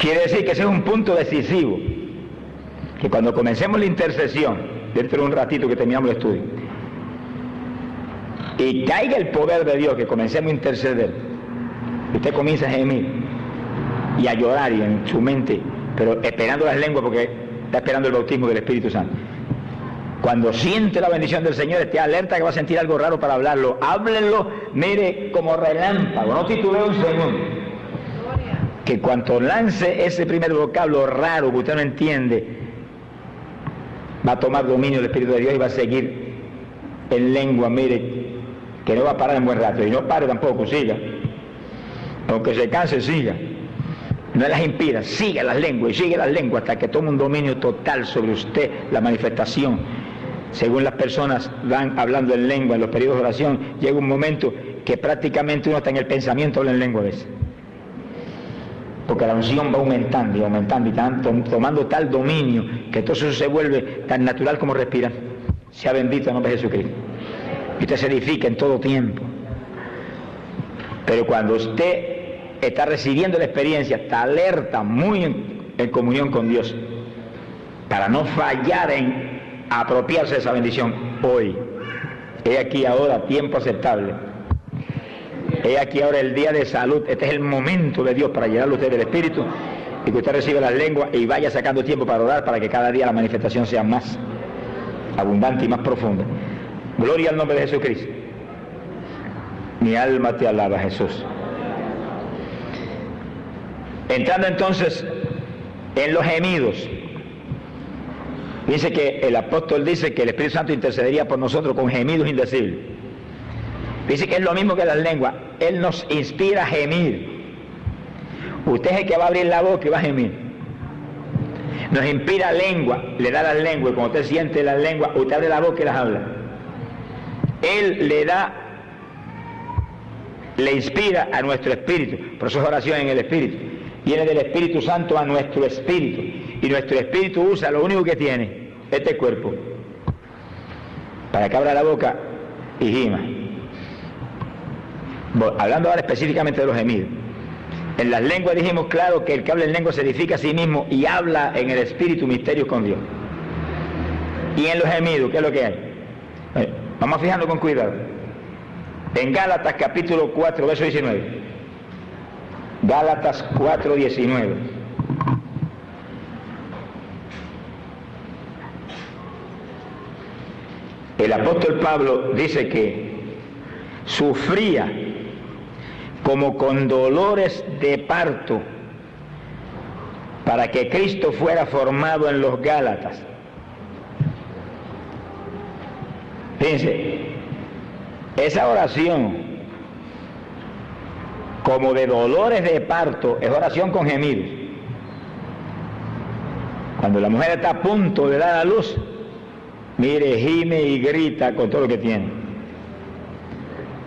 Quiere decir que ese es un punto decisivo, que cuando comencemos la intercesión, dentro de un ratito que terminamos el estudio, y caiga el poder de Dios, que comencemos a interceder, usted comienza a gemir y a llorar y en su mente, pero esperando las lenguas porque está esperando el bautismo del Espíritu Santo. Cuando siente la bendición del Señor, esté alerta que va a sentir algo raro para hablarlo. Háblenlo, mire, como relámpago, no titubee un segundo. Que cuando lance ese primer vocablo raro que usted no entiende, va a tomar dominio del Espíritu de Dios y va a seguir en lengua, mire, que no va a parar en buen rato. Y no pare tampoco, siga. Aunque se canse, siga. No las impida, siga las lenguas y sigue las lenguas hasta que tome un dominio total sobre usted, la manifestación. Según las personas van hablando en lengua en los periodos de oración, llega un momento que prácticamente uno está en el pensamiento, habla en lengua a veces. Porque la unción va aumentando y aumentando y tomando tal dominio que todo eso se vuelve tan natural como respirar. Sea bendito el nombre de Jesucristo. Y usted se edifica en todo tiempo. Pero cuando usted está recibiendo la experiencia, está alerta, muy en comunión con Dios, para no fallar en apropiarse de esa bendición hoy. He aquí ahora tiempo aceptable. He aquí ahora el día de salud. Este es el momento de Dios para llenarlo usted del Espíritu y que usted reciba las lenguas y vaya sacando tiempo para orar para que cada día la manifestación sea más abundante y más profunda. Gloria al nombre de Jesucristo. Mi alma te alaba, Jesús. Entrando entonces en los gemidos, dice que el apóstol dice que el Espíritu Santo intercedería por nosotros con gemidos indecibles. Dice que es lo mismo que las lenguas. Él nos inspira a gemir. Usted es el que va a abrir la boca y va a gemir. Nos inspira lengua, le da las lenguas, y cuando usted siente las lenguas, usted abre la boca y las habla. Él le inspira a nuestro espíritu. Por eso es oración en el espíritu. Viene del Espíritu Santo a nuestro espíritu. Y nuestro espíritu usa lo único que tiene, este cuerpo, para que abra la boca y gima. Hablando ahora específicamente de los gemidos. En las lenguas dijimos claro que el que habla en lengua se edifica a sí mismo y habla en el espíritu misterios con Dios. Y en los gemidos, ¿qué es lo que hay? Vamos fijando con cuidado. En Gálatas capítulo 4, verso 19. Gálatas 4, 19. El apóstol Pablo dice que sufría como con dolores de parto para que Cristo fuera formado en los Gálatas. Fíjense, esa oración como de dolores de parto es oración con gemidos. Cuando la mujer está a punto de dar a luz, mire, gime y grita con todo lo que tiene,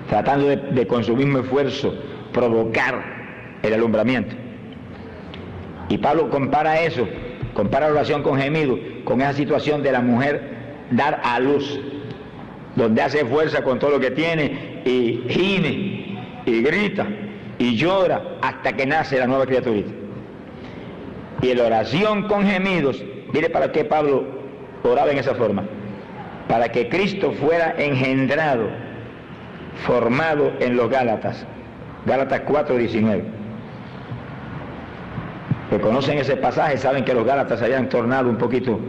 tratando de con su mismo esfuerzo provocar el alumbramiento. Y Pablo compara eso, compara la oración con gemido, con esa situación de la mujer dar a luz, donde hace fuerza con todo lo que tiene y gime y grita y llora hasta que nace la nueva criaturita. Y en la oración con gemidos, mire para qué Pablo oraba en esa forma: para que Cristo fuera engendrado, formado en los Gálatas. Gálatas 4:19. Que conocen ese pasaje saben que los Gálatas se habían tornado un poquito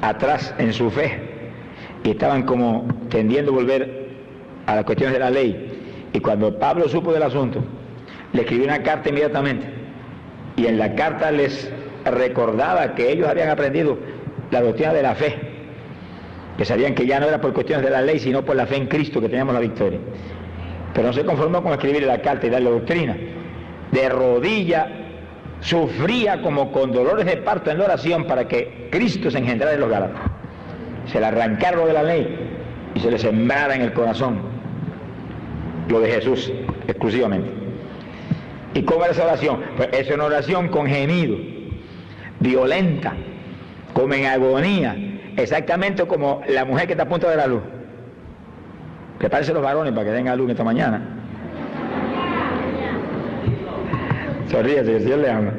atrás en su fe y estaban como tendiendo a volver a las cuestiones de la ley. Y cuando Pablo supo del asunto, le escribió una carta inmediatamente, y en la carta les recordaba que ellos habían aprendido la doctrina de la fe, que sabían que ya no era por cuestiones de la ley, sino por la fe en Cristo que teníamos la victoria. Pero no se conformó con escribirle la carta y darle doctrina. De rodilla sufría como con dolores de parto en la oración para que Cristo se engendrara en los Gálatas. Se le arrancara lo de la ley y se le sembrara en el corazón lo de Jesús exclusivamente. ¿Y cómo era esa oración? Pues es una oración con gemido, violenta, como en agonía, exactamente como la mujer que está a punto de dar a luz. Prepárense los varones para que den a luz esta mañana. Sonríase, que el Señor le ama.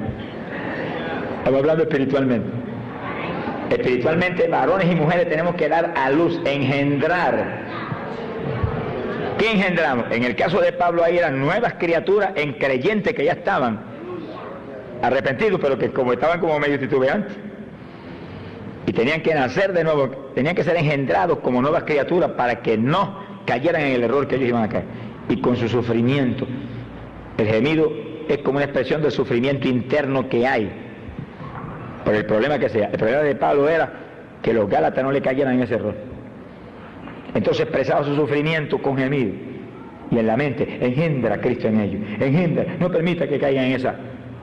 Estamos hablando espiritualmente. Espiritualmente, varones y mujeres tenemos que dar a luz, engendrar. ¿Qué engendramos? En el caso de Pablo, ahí eran nuevas criaturas en creyentes que ya estaban arrepentidos, pero que como estaban como medio titubeantes. Y tenían que nacer de nuevo, tenían que ser engendrados como nuevas criaturas para que no cayeran en el error que ellos iban a caer. Y con su sufrimiento, el gemido es como una expresión del sufrimiento interno que hay, por el problema que sea. El problema de Pablo era que los gálatas no le cayeran en ese error. Entonces expresaba su sufrimiento con gemido. Y en la mente, engendra a Cristo en ellos. Engendra, no permita que caigan en esa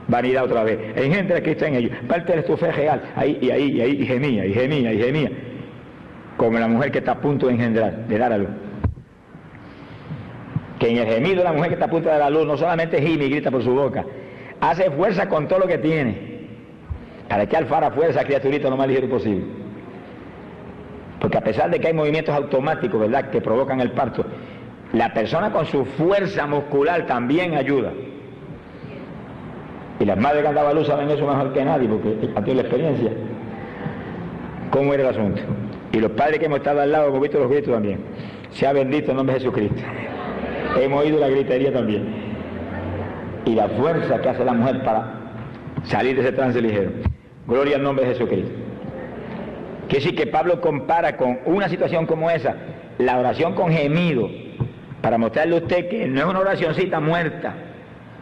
vanidad otra vez. Engendra a Cristo en ellos. Parte de tu fe real. Ahí, y gemía. Como la mujer que está a punto de engendrar, de dar a luz. Que en el gemido de la mujer que está a punto de dar a luz, no solamente gime y grita por su boca, hace fuerza con todo lo que tiene, para echar fuerza a criaturita lo más ligero posible. Porque a pesar de que hay movimientos automáticos, ¿verdad?, que provocan el parto, la persona con su fuerza muscular también ayuda. Y las madres que han dado a luz saben eso mejor que nadie, porque han tenido la experiencia. ¿Cómo era el asunto? Y los padres que hemos estado al lado hemos visto los gritos también. Sea bendito el nombre de Jesucristo. Hemos oído la gritería también. Y la fuerza que hace la mujer para salir de ese trance ligero. Gloria al nombre de Jesucristo. Que sí que Pablo compara con una situación como esa, la oración con gemido, para mostrarle a usted que no es una oracioncita muerta,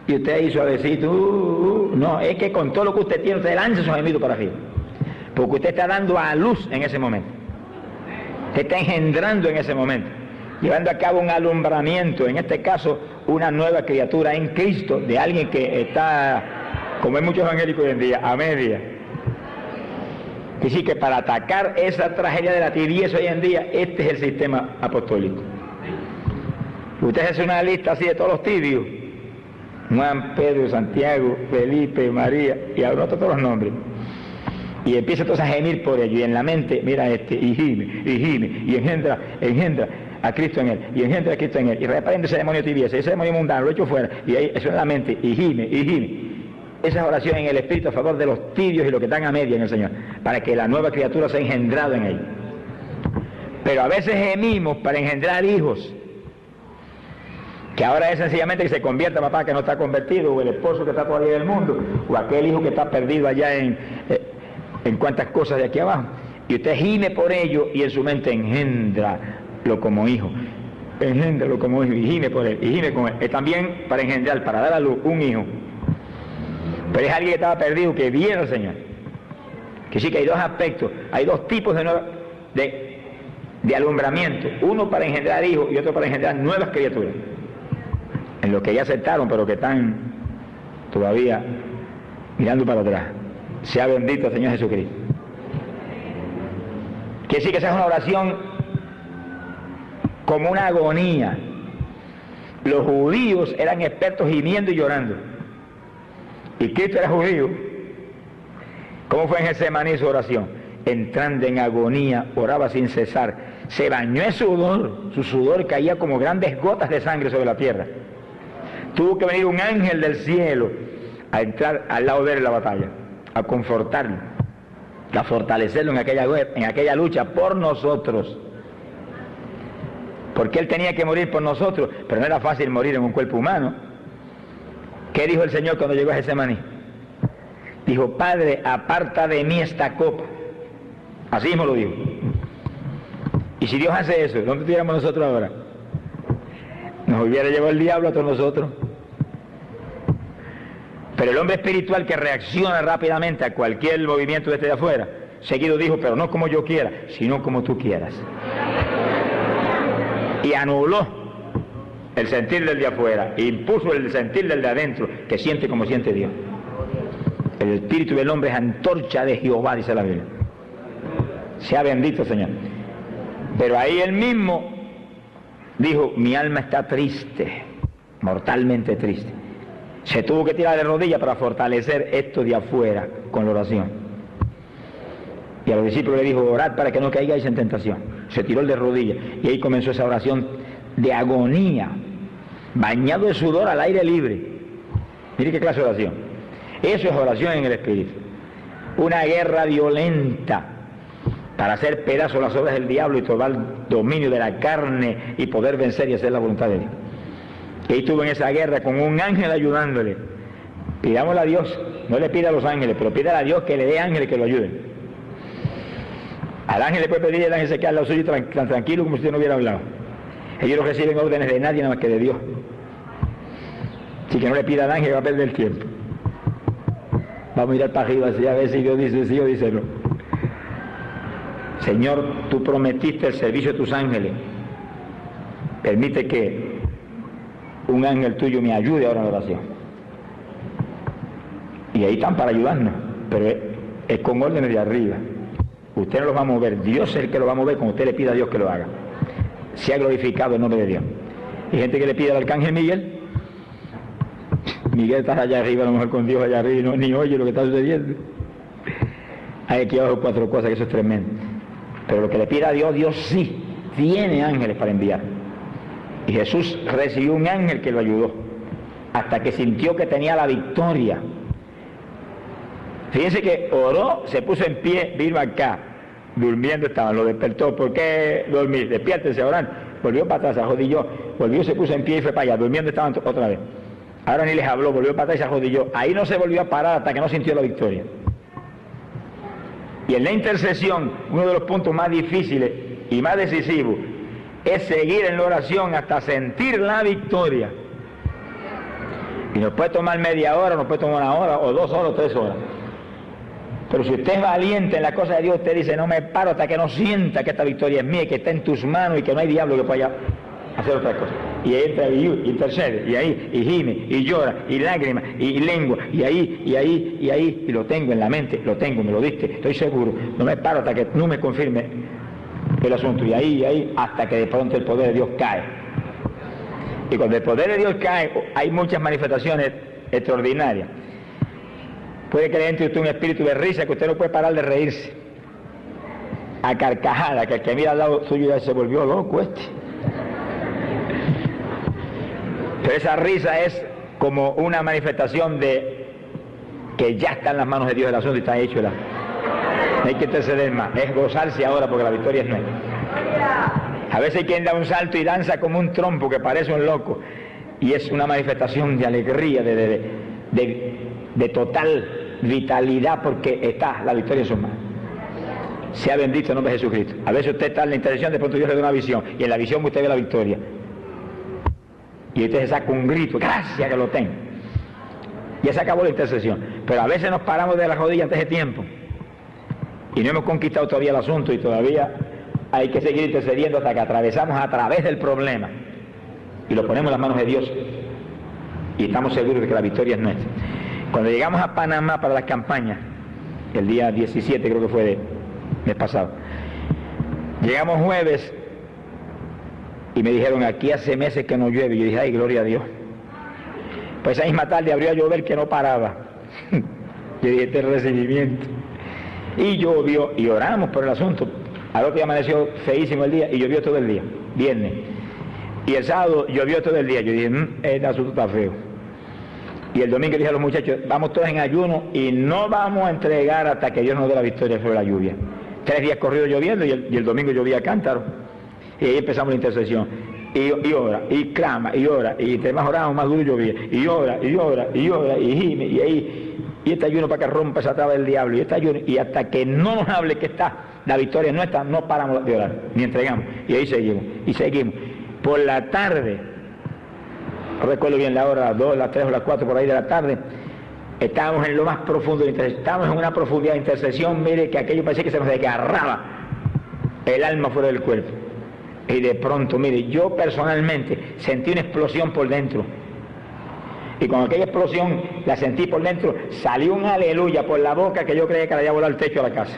y usted ahí suavecito, no, es que con todo lo que usted tiene, usted lanza su gemido para arriba, porque usted está dando a luz en ese momento, usted está engendrando en ese momento, llevando a cabo un alumbramiento, en este caso una nueva criatura en Cristo, de alguien que está, como hay muchos evangélicos hoy en día, a media. Y sí que para atacar esa tragedia de la tibieza hoy en día, este es el sistema apostólico. Usted hace una lista así de todos los tibios, Juan, Pedro, Santiago, Felipe, María, y anota todos los nombres. Y empieza entonces a gemir por ello, y en la mente, mira y gime, y engendra a Cristo en él, y engendra a Cristo en él, y reprende ese demonio tibieza, ese demonio mundano, lo echo fuera, y ahí eso en la mente, y gime. Esa es oración en el Espíritu a favor de los tibios y los que están a media en el Señor, para que la nueva criatura sea engendrado en ellos. Pero a veces gemimos para engendrar hijos, que ahora es sencillamente que se convierta papá que no está convertido, o el esposo que está todavía en el mundo, o aquel hijo que está perdido allá en cuantas cosas de aquí abajo. Y usted gime por ello y en su mente engendralo como hijo. Engéndralo como hijo y gime por él, y gime con él. Es también para engendrar, para dar a luz un hijo. Pero es alguien que estaba perdido, que viene al Señor. Que sí que hay dos aspectos, hay dos tipos de alumbramiento. Uno para engendrar hijos y otro para engendrar nuevas criaturas. En los que ya aceptaron, pero que están todavía mirando para atrás. Sea bendito el Señor Jesucristo. Que sí que esa es una oración como una agonía. Los judíos eran expertos gimiendo y llorando. Y Cristo era judío. ¿Cómo fue en Getsemaní su oración? Entrando en agonía, oraba sin cesar. Se bañó en sudor. Su sudor caía como grandes gotas de sangre sobre la tierra. Tuvo que venir un ángel del cielo a entrar al lado de él en la batalla, a confortarlo, a fortalecerlo en aquella lucha por nosotros. Porque él tenía que morir por nosotros, pero no era fácil morir en un cuerpo humano. ¿Qué dijo el Señor cuando llegó a Getsemaní? Dijo, Padre, aparta de mí esta copa. Así mismo lo dijo. Y si Dios hace eso, ¿dónde estuviéramos nosotros ahora? Nos hubiera llevado el diablo a todos nosotros. Pero el hombre espiritual que reacciona rápidamente a cualquier movimiento de este de afuera, seguido dijo, pero no como yo quiera, sino como tú quieras. Y anuló el sentir del de afuera, e impuso el sentir del de adentro, que siente como siente Dios. El espíritu del hombre es antorcha de Jehová, dice la Biblia. Sea bendito, Señor. Pero ahí él mismo dijo, mi alma está triste, mortalmente triste. Se tuvo que tirar de rodillas para fortalecer esto de afuera con la oración. Y a los discípulos le dijo, orad para que no caigáis en tentación. Se tiró de rodillas y ahí comenzó esa oración de agonía, bañado de sudor al aire libre. Mire qué clase de oración. Eso es oración en el Espíritu. Una guerra violenta para hacer pedazos las obras del diablo y tomar dominio de la carne y poder vencer y hacer la voluntad de Dios. Y ahí estuvo en esa guerra con un ángel ayudándole. Pidámosle a Dios, no le pida a los ángeles, pero pídale a Dios que le dé ángeles que lo ayuden. Al ángel le puede pedir, el ángel se queda al lado suyo tan tranquilo como si usted no hubiera hablado. Ellos no reciben órdenes de nadie nada más que de Dios. Así que no le pida al ángel, va a perder el tiempo. Vamos a mirar para arriba así a ver si Dios dice sí o dice no. Señor, tú prometiste el servicio de tus ángeles. Permite que un ángel tuyo me ayude ahora en la oración. Y ahí están para ayudarnos, pero es con órdenes de arriba. Usted no los va a mover, Dios es el que lo va a mover cuando usted le pida a Dios que lo haga. Se ha glorificado el nombre de Dios. Hay gente que le pide al arcángel Miguel. Miguel está allá arriba, a lo mejor con Dios allá arriba, y no, ni oye lo que está sucediendo. Hay aquí abajo 4 cosas, que eso es tremendo. Pero lo que le pida a Dios, Dios sí tiene ángeles para enviar. Y Jesús recibió un ángel que lo ayudó, hasta que sintió que tenía la victoria. Fíjense que oró, se puso en pie, vino acá, durmiendo estaban, lo despertó. ¿Por qué dormir? Despiértense a orar. Volvió para atrás, se arrodilló, volvió, se puso en pie y fue para allá, durmiendo estaban otra vez. Ahora ni les habló, volvió para atrás y se arrodilló. Ahí no se volvió a parar hasta que no sintió la victoria. Y en la intercesión, uno de los puntos más difíciles y más decisivos es seguir en la oración hasta sentir la victoria. Y nos puede tomar media hora, nos puede tomar 1 hora, o 2 horas, o 3 horas. Pero si usted es valiente en la cosa de Dios, usted dice, no me paro hasta que no sienta que esta victoria es mía, que está en tus manos y que no hay diablo que pueda hacer otra cosa. Y ahí entra y intercede, y ahí, y gime, y llora, y lágrimas, y lengua, y ahí, y lo tengo en la mente, lo tengo, me lo diste, estoy seguro. No me paro hasta que no me confirme el asunto, y ahí, hasta que de pronto el poder de Dios cae. Y cuando el poder de Dios cae, hay muchas manifestaciones extraordinarias. Puede que le entre usted un espíritu de risa que usted no puede parar de reírse. A carcajada, que el que mira al lado suyo ya se volvió loco este. Pero esa risa es como una manifestación de que ya está en las manos de Dios el asunto y está hecho. No hay que interceder más, es gozarse ahora porque la victoria es nuestra. A veces hay quien da un salto y danza como un trompo que parece un loco y es una manifestación de alegría, de total vitalidad porque está la victoria en sus manos. Sea bendito el nombre de Jesucristo. A veces usted está en la intercesión, de pronto Dios le da una visión y en la visión usted ve la victoria. Y usted se saca un grito, gracias que lo tengo. Ya se acabó la intercesión. Pero a veces nos paramos de las rodillas antes de tiempo. Y no hemos conquistado todavía el asunto y todavía hay que seguir intercediendo hasta que atravesamos a través del problema. Y lo ponemos en las manos de Dios. Y estamos seguros de que la victoria es nuestra. Cuando llegamos a Panamá para las campañas, el día 17 creo que fue de mes pasado, llegamos jueves y me dijeron, aquí hace meses que no llueve. Y yo dije, ay, gloria a Dios. Pues esa misma tarde abrió a llover que no paraba. Yo dije, este recibimiento. Y llovió, y oramos por el asunto. Al otro día amaneció feísimo el día, y llovió todo el día, viernes. Y el sábado llovió todo el día. Yo dije, este asunto está feo. Y el domingo dije a los muchachos, vamos todos en ayuno y no vamos a entregar hasta que Dios nos dé la victoria sobre la lluvia. 3 días corridos lloviendo y el domingo llovía a cántaro. Y ahí empezamos la intercesión. Y ora, y clama, y ora, y entre más oramos, más duro llovía. Y ora, y gime, y ahí, y este ayuno para que rompa esa traba del diablo, y este ayuno, y hasta que no nos hable que está la victoria nuestra, no paramos de orar, ni entregamos. Y ahí seguimos, y seguimos. Por la tarde, no recuerdo bien la hora, las 2, las 3 o las 4 por ahí de la tarde, estábamos en lo más profundo de intercesión, estábamos en una profundidad de intercesión, mire que aquello parecía que se nos desgarraba el alma fuera del cuerpo. Y de pronto, mire, yo personalmente sentí una explosión por dentro. Y con aquella explosión la sentí por dentro, salió un aleluya por la boca que yo creía que le había volado el techo a la casa.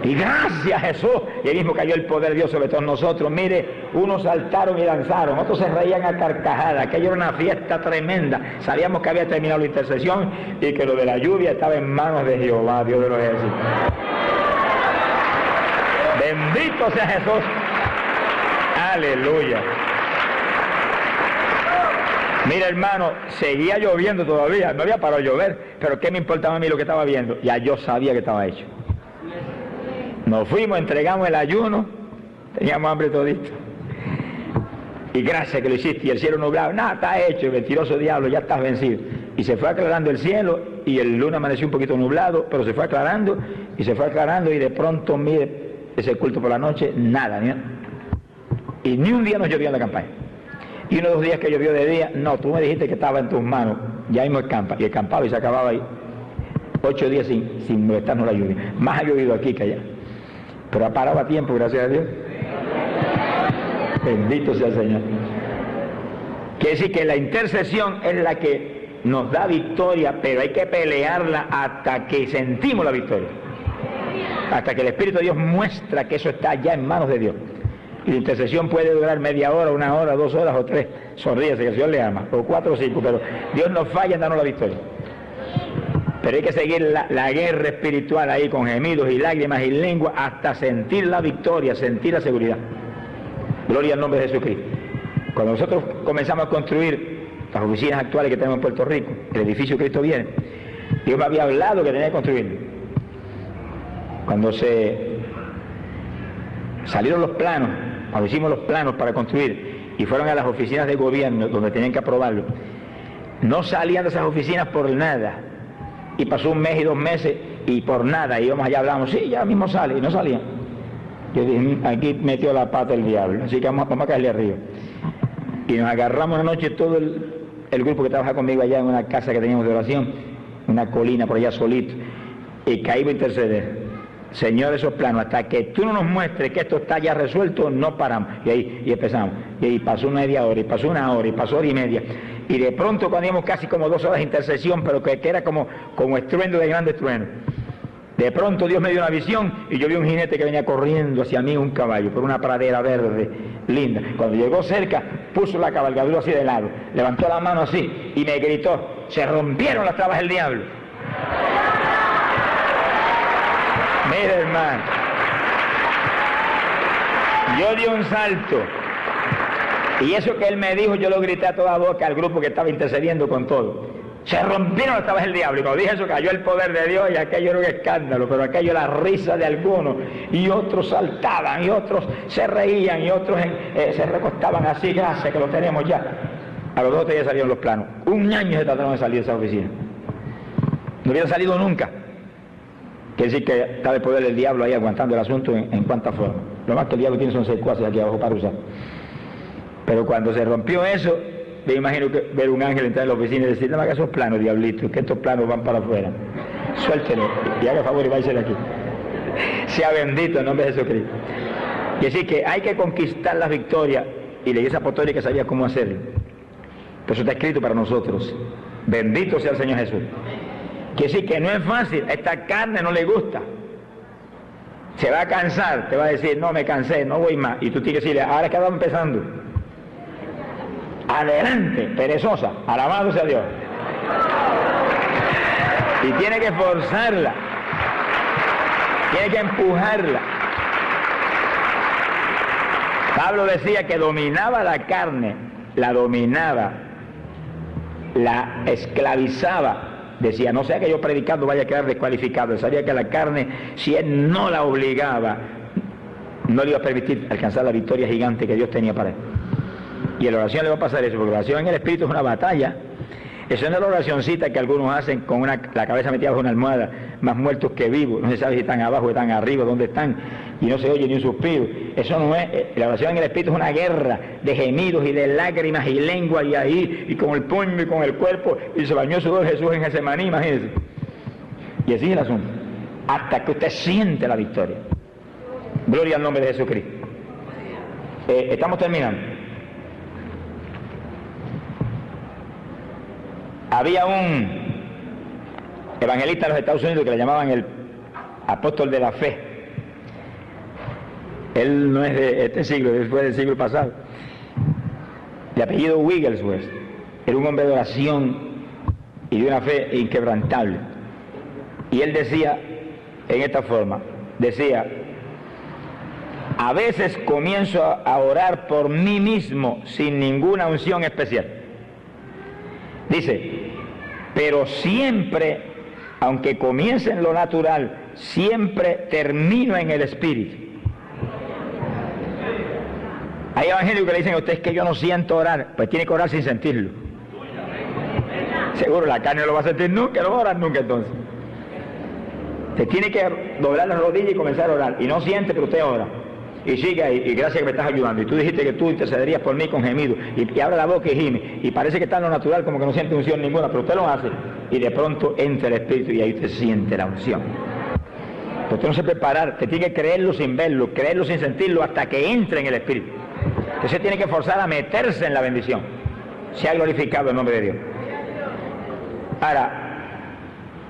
Y gracias Jesús, y ahí mismo cayó el poder de Dios sobre todos nosotros. Mire, unos saltaron y danzaron, otros se reían a carcajadas, aquello era una fiesta tremenda. Sabíamos que había terminado la intercesión y que lo de la lluvia estaba en manos de Jehová, Dios de los ejércitos. Bendito sea Jesús. Aleluya. Mira, hermano, seguía lloviendo todavía, no había parado de llover, pero ¿qué me importaba a mí lo que estaba viendo? Ya yo sabía que estaba hecho. Nos fuimos, entregamos el ayuno, teníamos hambre todito. Y gracias que lo hiciste, y el cielo nublado, nada, está hecho, mentiroso diablo, ya estás vencido. Y se fue aclarando el cielo, y el luna amaneció un poquito nublado, pero se fue aclarando, y de pronto, mire, ese culto por la noche, nada, ¿no? Y ni un día nos llovió en la campaña. Y uno de los días que llovió de día, no, tú me dijiste que estaba en tus manos, ya mismo escampa, y escampaba y se acababa ahí. 8 días sin molestarnos la lluvia. Más ha llovido aquí que allá. Pero ha parado a tiempo, gracias a Dios. Bendito sea el Señor. Quiere decir que la intercesión es la que nos da victoria, pero hay que pelearla hasta que sentimos la victoria. Hasta que el Espíritu de Dios muestra que eso está ya en manos de Dios. Y la intercesión puede durar media hora, 1 hora, 2 horas o 3. Sonríese que el Señor le ama. O 4 o 5, pero Dios no falla en darnos la victoria. Pero hay que seguir la guerra espiritual ahí con gemidos y lágrimas y lengua hasta sentir la victoria, sentir la seguridad. Gloria al nombre de Jesucristo. Cuando nosotros comenzamos a construir las oficinas actuales que tenemos en Puerto Rico, el edificio Cristo Viene, Dios me había hablado que tenía que construirlo. Cuando se salieron los planos, cuando hicimos los planos para construir y fueron a las oficinas de gobierno donde tenían que aprobarlo, no salían de esas oficinas por nada. Y pasó 1 mes y 2 meses y por nada, íbamos allá, hablábamos, sí, ya mismo sale, y no salían. Yo dije, aquí metió la pata el diablo, así que vamos a caerle arriba. Y nos agarramos una noche todo el grupo que trabaja conmigo allá en una casa que teníamos de oración, una colina por allá solito, y caímos a interceder. Señor, esos planos, hasta que tú no nos muestres que esto está ya resuelto, no paramos. Y ahí empezamos. Y ahí pasó media hora, y pasó 1 hora, y pasó 1 hora y media. Y de pronto cuando íbamos casi como 2 horas de intercesión, pero que era como estruendo de grande estruendo. De pronto Dios me dio una visión y yo vi un jinete que venía corriendo hacia mí, un caballo, por una pradera verde, linda. Cuando llegó cerca, puso la cabalgadura así de lado, levantó la mano así y me gritó, se rompieron las trabas del diablo. Mira, hermano, yo di un salto y eso que él me dijo yo lo grité a toda boca al grupo que estaba intercediendo con todo. Se rompieron las trabas del diablo y cuando dije eso cayó el poder de Dios y aquello era un escándalo, pero aquello la risa de algunos y otros saltaban y otros se reían y otros se recostaban así, gracias que lo tenemos ya. A los 2 días salieron los planos. 1 año se trataron de salir de esa oficina. No hubieran salido nunca. Quiere decir que estaba el poder del diablo ahí aguantando el asunto en cuánta forma. Lo más que el diablo tiene son 6 cuaces aquí abajo para usar. Pero cuando se rompió eso, me imagino que ver un ángel entrar en la oficina y decir, no me hagas esos planos, diablito, que estos planos van para afuera. Suéltelo y haga favor y váyase de aquí. Sea bendito en nombre de Jesucristo. Y decir que hay que conquistar las victorias y la Iglesia Apostólica sabía cómo hacerlo. Pero eso está escrito para nosotros. Bendito sea el Señor Jesús. Quiere decir que no es fácil, a esta carne no le gusta. Se va a cansar, te va a decir, no me cansé, no voy más. Y tú tienes que decirle, ahora es que vamos empezando. Adelante, perezosa, alabado sea Dios. Y tiene que forzarla, tiene que empujarla. Pablo decía que dominaba la carne, la dominaba, la esclavizaba. Decía, no sea que yo predicando vaya a quedar descualificado. Él sabía que la carne, si él no la obligaba, no le iba a permitir alcanzar la victoria gigante que Dios tenía para él. Y en la oración le va a pasar eso, porque la oración en el Espíritu es una batalla. Eso no es la oracioncita que algunos hacen con la cabeza metida bajo una almohada, más muertos que vivos, no se sabe si están abajo o están arriba, dónde están, y no se oye ni un suspiro. Eso no es, la oración en el Espíritu es una guerra de gemidos y de lágrimas y lengua y ahí, y con el puño y con el cuerpo, y se bañó sudor Jesús en Getsemaní, imagínense. Y así es el asunto, hasta que usted siente la victoria. Gloria al nombre de Jesucristo. Estamos terminando. Había un evangelista en los Estados Unidos que le llamaban el apóstol de la fe. Él no es de este siglo, él fue del siglo pasado. De apellido Wigglesworth. Era un hombre de oración y de una fe inquebrantable. Y él decía en esta forma, decía, a veces comienzo a orar por mí mismo sin ninguna unción especial. Dice, pero siempre, aunque comience en lo natural, siempre termino en el espíritu. Hay evangélicos que le dicen a usted, es que yo no siento orar. Pues tiene que orar sin sentirlo. Seguro la carne no lo va a sentir nunca, no va a orar nunca entonces. Usted tiene que doblar las rodillas y comenzar a orar. Y no siente, pero usted ora. Y sigue ahí, y gracias que me estás ayudando. Y tú dijiste que tú intercederías por mí con gemido. Y abre la boca y gime. Y parece que está en lo natural, como que no siente unción ninguna, pero usted lo hace. Y de pronto entra el Espíritu y ahí usted siente la unción. Pero usted no se puede parar, usted tiene que creerlo sin verlo, creerlo sin sentirlo, hasta que entre en el Espíritu. Usted se tiene que forzar a meterse en la bendición. Se ha glorificado el nombre de Dios. Ahora,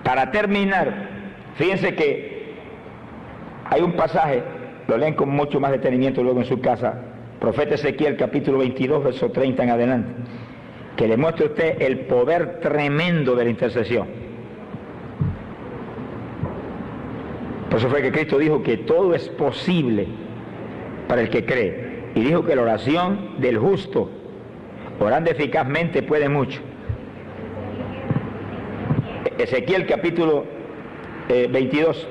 para terminar, fíjense que hay un pasaje, lo leen con mucho más detenimiento luego en su casa, profeta Ezequiel capítulo 22, verso 30 en adelante, que le muestra a usted el poder tremendo de la intercesión. Por eso fue que Cristo dijo que todo es posible para el que cree. Y dijo que la oración del justo, orando eficazmente, puede mucho. Ezequiel capítulo 22,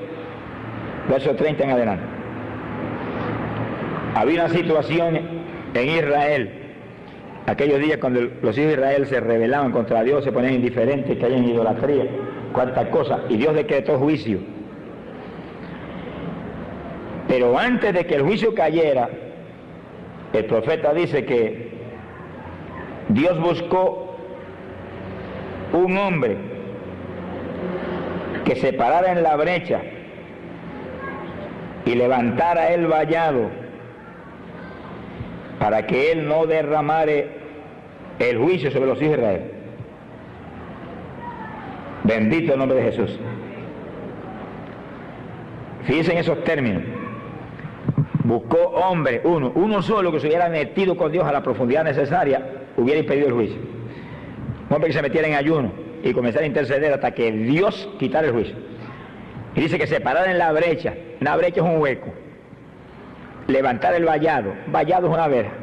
verso 30 en adelante. Había una situación en Israel, aquellos días cuando los hijos de Israel se rebelaban contra Dios, se ponían indiferentes, caían en idolatría, cuántas cosas, y Dios decretó juicio. Pero antes de que el juicio cayera, el profeta dice que Dios buscó un hombre que se parara en la brecha y levantara el vallado para que él no derramare el juicio sobre los hijos de Israel. Bendito el nombre de Jesús. Fíjense en esos términos. Buscó hombre, uno solo que se hubiera metido con Dios a la profundidad necesaria, hubiera impedido el juicio. Un hombre que se metiera en ayuno y comenzara a interceder hasta que Dios quitara el juicio. Y dice que se parara en la brecha. Una brecha es un hueco. Levantar el vallado. Vallado es una verja,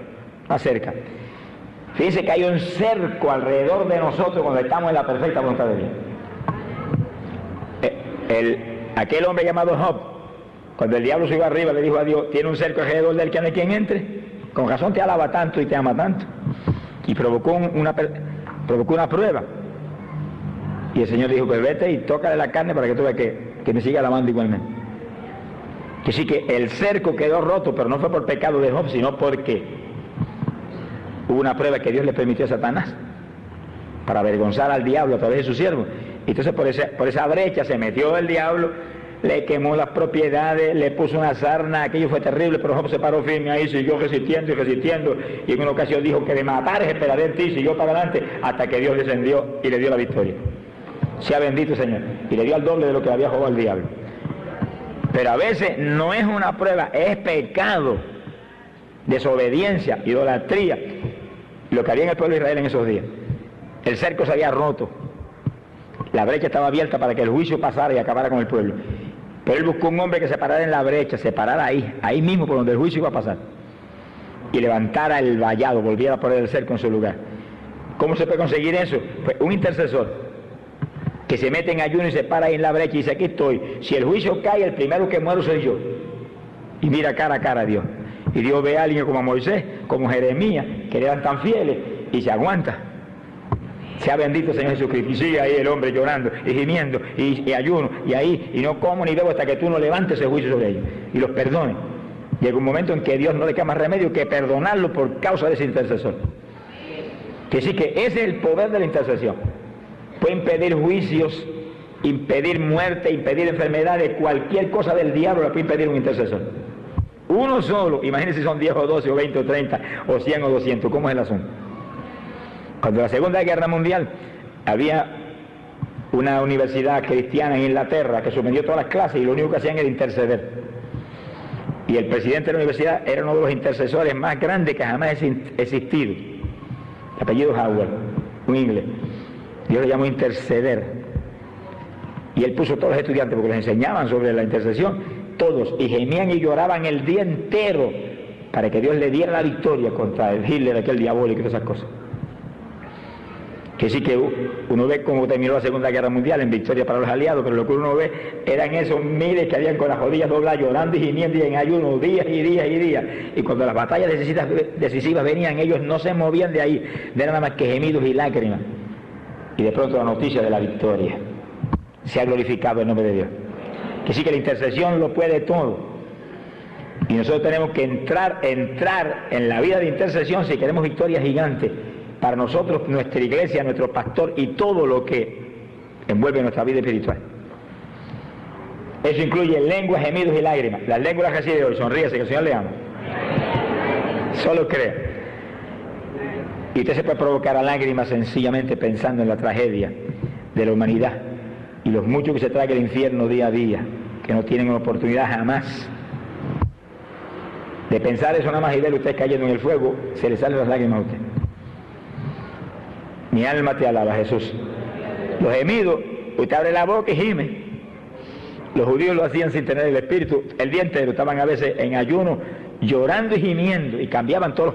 una cerca. Fíjense que hay un cerco alrededor de nosotros cuando estamos en la perfecta voluntad de Dios. Aquel hombre llamado Job, cuando el diablo subió arriba, le dijo a Dios, tiene un cerco alrededor del que no hay quien entre. Con razón te alaba tanto y te ama tanto. Y provocó una prueba. Y el Señor dijo, pues vete y tócale la carne para que tú veas que me siga alabando igualmente. Que sí que el cerco quedó roto, pero no fue por pecado de Job, sino porque hubo una prueba que Dios le permitió a Satanás para avergonzar al diablo a través de su siervo. Entonces por esa brecha se metió el diablo, le quemó las propiedades, le puso una sarna, aquello fue terrible, pero Job se paró firme ahí, siguió resistiendo y resistiendo, y en una ocasión dijo que de matar es esperaré en ti, siguió para adelante, hasta que Dios descendió y le dio la victoria. Sea bendito Señor, y le dio al doble de lo que había robado al diablo. Pero a veces no es una prueba, es pecado, desobediencia, idolatría, lo que había en el pueblo de Israel en esos días. El cerco se había roto, la brecha estaba abierta para que el juicio pasara y acabara con el pueblo. Pero él buscó un hombre que se parara en la brecha, se parara ahí mismo por donde el juicio iba a pasar, y levantara el vallado, volviera a poner el cerco en su lugar. ¿Cómo se puede conseguir eso? Pues un intercesor que se mete en ayuno y se para ahí en la brecha y dice, aquí estoy, si el juicio cae, el primero que muero soy yo. Y mira cara a cara a Dios. Y Dios ve a alguien como Moisés, como Jeremías, que eran tan fieles, y se aguanta. Sea bendito Señor Jesucristo. Y sigue ahí el hombre llorando y gimiendo y ayuno y ahí, y no como ni bebo hasta que tú no levantes el juicio sobre ellos y los perdones. Llega un momento en que Dios no le queda más remedio que perdonarlo por causa de ese intercesor. Que sí, que ese es el poder de la intercesión. Puede impedir juicios, impedir muerte, impedir enfermedades, cualquier cosa del diablo la puede impedir un intercesor. Uno solo, imagínense si son 10 o 12 o 20 o 30 o 100 o 200, ¿cómo es el asunto? Cuando la Segunda Guerra Mundial había una universidad cristiana en Inglaterra que suspendió todas las clases y lo único que hacían era interceder. Y el presidente de la universidad era uno de los intercesores más grandes que jamás ha existido. El apellido Howard, un inglés. Dios le llamó interceder. Y él puso a todos los estudiantes, porque les enseñaban sobre la intercesión, todos, y gemían y lloraban el día entero para que Dios le diera la victoria contra el Hitler, aquel diabólico y todas esas cosas. Que sí que uno ve cómo terminó la Segunda Guerra Mundial en victoria para los aliados, pero lo que uno ve eran esos miles que habían con las rodillas dobladas, llorando y gimiendo y en ayuno días y días y días. Y cuando las batallas decisivas venían, ellos no se movían de ahí, de nada más que gemidos y lágrimas. Y de pronto la noticia de la victoria. Se ha glorificado el nombre de Dios. Que sí que la intercesión lo puede todo. Y nosotros tenemos que entrar en la vida de intercesión si queremos victorias gigantes. Para nosotros, nuestra iglesia, nuestro pastor y todo lo que envuelve nuestra vida espiritual. Eso incluye lenguas, gemidos y lágrimas. Las lenguas que recibe hoy, sonríese que el Señor le ama. Solo crea. Y usted se puede provocar a lágrimas sencillamente pensando en la tragedia de la humanidad y los muchos que se traga el infierno día a día, que no tienen oportunidad jamás de pensar eso nada más y ver usted cayendo en el fuego, se le salen las lágrimas a usted. Mi alma te alaba, Jesús. Los gemidos, usted abre la boca y gime. Los judíos lo hacían sin tener el espíritu el día entero, estaban a veces en ayuno, llorando y gimiendo, y cambiaban todas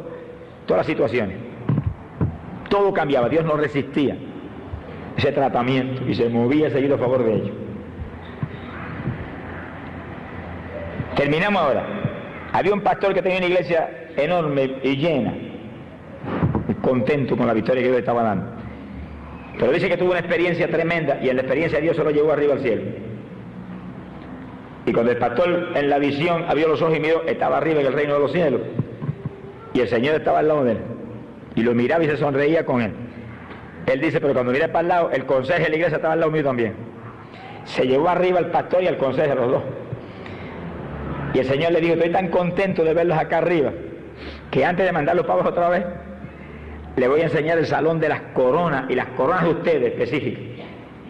las situaciones. Todo cambiaba, Dios no resistía ese tratamiento y se movía seguido a favor de ellos. Terminamos ahora. Había un pastor que tenía una iglesia enorme y llena, contento con la victoria que Dios estaba dando, pero dice que tuvo una experiencia tremenda y en la experiencia Dios se lo llevó arriba al cielo. Y cuando el pastor en la visión abrió los ojos y miró, estaba arriba en el reino de los cielos y el Señor estaba al lado de él y lo miraba y se sonreía con él. Él dice, pero cuando miré para el lado, el conserje de la iglesia estaba al lado mío también. Se llevó arriba al pastor y al conserje, los dos. Y el Señor le dijo, estoy tan contento de verlos acá arriba que antes de mandarlos para abajo otra vez, le voy a enseñar el salón de las coronas, y las coronas de ustedes específicas.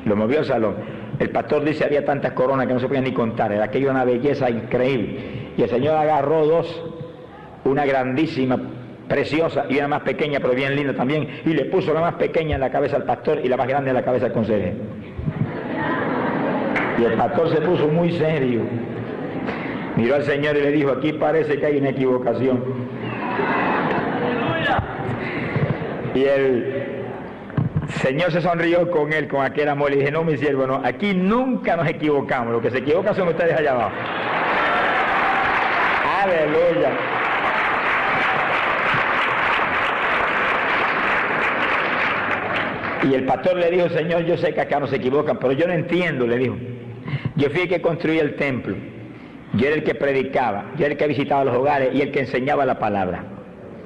Lo movió al salón. El pastor dice, había tantas coronas que no se podían ni contar, era aquello una belleza increíble. Y el Señor agarró dos, una grandísima, preciosa, y una más pequeña, pero bien linda también, y le puso la más pequeña en la cabeza al pastor y la más grande en la cabeza al consejero. Y el pastor se puso muy serio. Miró al Señor y le dijo, aquí parece que hay una equivocación. Y el Señor se sonrió con él, con aquel amor, y le dije, no, mi siervo, no, aquí nunca nos equivocamos, lo que se equivocan son ustedes allá abajo. Aleluya. Y el pastor le dijo, Señor, yo sé que acá no se equivocan, pero yo no entiendo, le dijo. Yo fui el que construía el templo, yo era el que predicaba, yo era el que visitaba los hogares y el que enseñaba la palabra.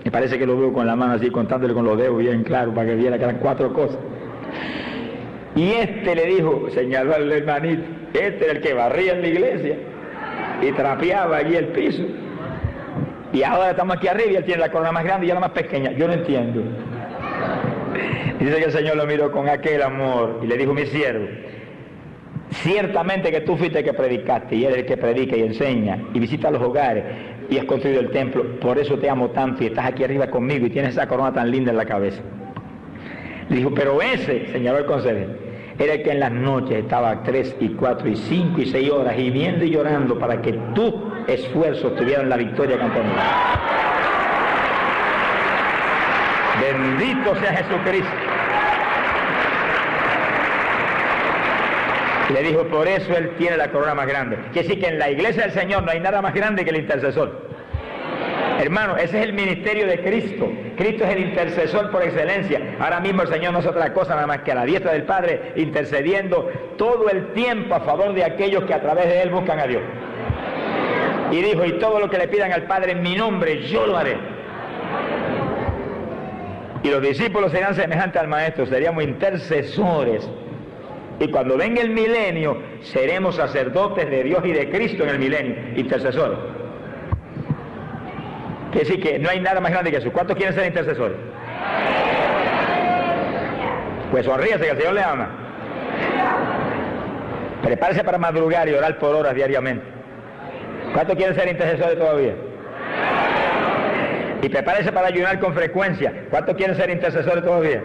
Me parece que lo veo con la mano así, contándole con los dedos bien claro, para que viera que eran 4 cosas. Y le dijo, señaló al hermanito, era el que barría en la iglesia y trapeaba allí el piso. Y ahora estamos aquí arriba y él tiene la corona más grande y yo la más pequeña. Yo no entiendo. Dice que el Señor lo miró con aquel amor y le dijo, mi siervo, ciertamente que tú fuiste el que predicaste y eres el que predica y enseña y visita los hogares y has construido el templo, por eso te amo tanto y estás aquí arriba conmigo y tienes esa corona tan linda en la cabeza. Le dijo, pero ese, señaló el consejero, era el que en las noches estaba 3 y 4 y 5 y 6 horas gimiendo y llorando para que tu esfuerzo tuviera la victoria que han tenido. Bendito sea Jesucristo. Le dijo, por eso él tiene la corona más grande. Quiere decir que en la iglesia del Señor no hay nada más grande que el intercesor. Hermano, ese es el ministerio de Cristo. Cristo es el intercesor por excelencia. Ahora mismo el Señor no es otra cosa nada más que a la diestra del Padre, intercediendo todo el tiempo a favor de aquellos que a través de Él buscan a Dios. Y dijo, y todo lo que le pidan al Padre en mi nombre, yo lo haré. Y los discípulos serán semejantes al Maestro, seríamos intercesores. Y cuando venga el milenio, seremos sacerdotes de Dios y de Cristo en el milenio, intercesores. Quiere decir que no hay nada más grande que eso. ¿Cuántos quieren ser intercesores? Pues sonríese que el Señor le ama. Prepárese para madrugar y orar por horas diariamente. ¿Cuántos quieren ser intercesores todavía? Y prepárese para ayunar con frecuencia. ¿Cuántos quieren ser intercesores todavía?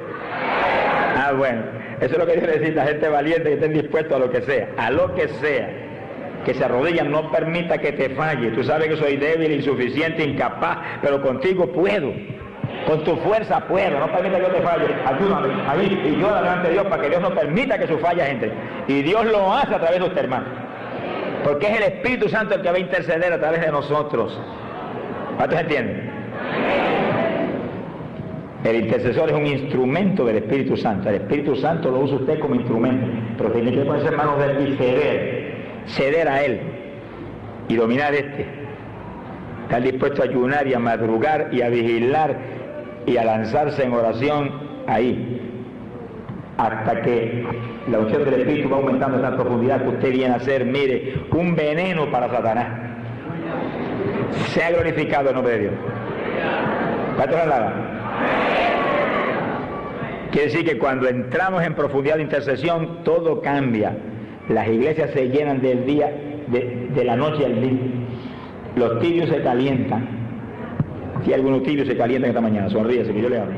Ah, bueno. Eso es lo que quiere decir la gente valiente, que estén dispuestos a lo que sea. A lo que sea. Que se arrodillan, no permita que te falle. Tú sabes que soy débil, insuficiente, incapaz, pero contigo puedo. Con tu fuerza puedo, no permita que yo te falle. Ayúdame ahí y llora delante de Dios para que Dios no permita que su falla entre. Y Dios lo hace a través de usted, hermano. Porque es el Espíritu Santo el que va a interceder a través de nosotros. ¿Cuántos entienden? El intercesor es un instrumento del Espíritu Santo. El Espíritu Santo lo usa usted como instrumento, pero tiene que ponerse en manos de él y ceder a él y dominar estar dispuesto a ayunar y a madrugar y a vigilar y a lanzarse en oración ahí, hasta que la unción del Espíritu va aumentando en la profundidad que usted viene a ser, mire, un veneno para Satanás. Sea glorificado el nombre de Dios. ¿Cuántos alaban? Quiere decir que cuando entramos en profundidad de intercesión, todo cambia. Las iglesias se llenan del día, de la noche al día. Los tibios se calientan. Si hay algunos tibios se calientan esta mañana, sonríese que yo le hablo.